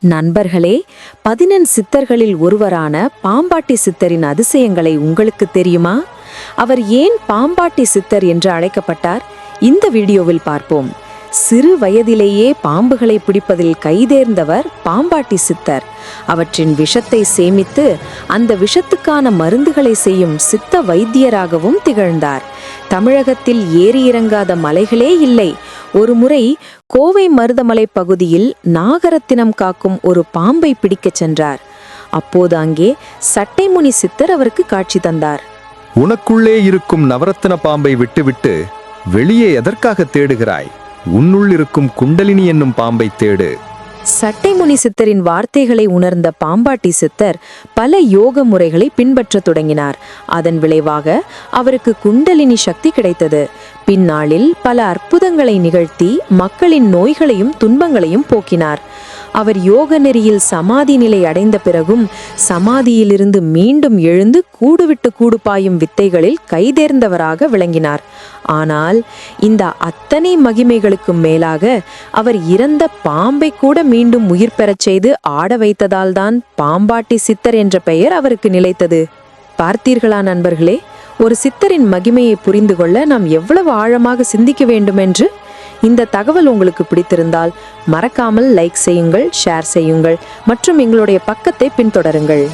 நண்பர்களே, 11 சித்தர்களில் ஒருவரான பாம்பாட்டி சித்தரின் அதிசயங்களை உங்களுக்கு தெரியுமா? அவர் ஏன் பாம்பாட்டி சித்தர் என்று அழைக்கப்பட்டார்? இந்த வீடியோவில் பார்ப்போம். சிறு வயதிலேயே பாம்புகளை பிடிப்பதில் கைதேர்ந்தவர் பாம்பாட்டி சித்தர். அவற்றின் விஷத்தை சேமித்து அந்த விஷத்துக்கான மருந்துகளை செய்யும் சித்த வைத்தியராகவும் திகழ்ந்தார். தமிழகத்தில் ஏறி இறங்காத மலைகளே இல்லை. ஒருமுறை கோவை மருதமலை பகுதியில் நாகரத்தினம் காக்கும் ஒரு பாம்பை பிடிக்கச் சென்றார். அப்போது அங்கே சட்டைமுனி சித்தர் அவருக்கு காட்சி தந்தார். உனக்குள்ளே இருக்கும் நவரத்தின பாம்பை விட்டுவிட்டு வெளியே எதற்காக தேடுகிறாய்? உன்னுள் இருக்கும் குண்டலினி என்னும் பாம்பை தேடு. சட்டைமுனி சித்தரின் வார்த்தைகளை உணர்ந்த பாம்பாட்டி சித்தர் பல யோக முறைகளை பின்பற்றத் தொடங்கினார். அதன் விளைவாக அவருக்கு குண்டலினி சக்தி கிடைத்தது. பின்னாளில் பல அற்புதங்களை நிகழ்த்தி மக்களின் நோய்களையும் துன்பங்களையும் போக்கினார். அவர் யோக நெறியில் சமாதி நிலை அடைந்த பிறகும் சமாதியிலிருந்து மீண்டும் எழுந்து கூடுவிட்டு கூடு பாயும் வித்தைகளில் கைதேர்ந்தவராக விளங்கினார். ஆனால் இந்த அத்தனை மகிமைகளுக்கும் மேலாக அவர் இறந்த பாம்பை கூட மீண்டும் உயிர் பெறச் செய்து ஆட வைத்ததால்தான் பாம்பாட்டி சித்தர் என்ற பெயர் அவருக்கு நிலைத்தது. பார்த்தீர்களா நண்பர்களே, ஒரு சித்தரின் மகிமையை புரிந்து கொள்ள நாம் எவ்வளவு ஆழமாக சிந்திக்க வேண்டும் என்று. இந்த தகவல் உங்களுக்கு பிடித்திருந்தால் மறக்காமல் லைக் செய்யுங்கள், ஷேர் செய்யுங்கள் மற்றும் எங்களுடைய பக்கத்தை பின்தொடருங்கள்.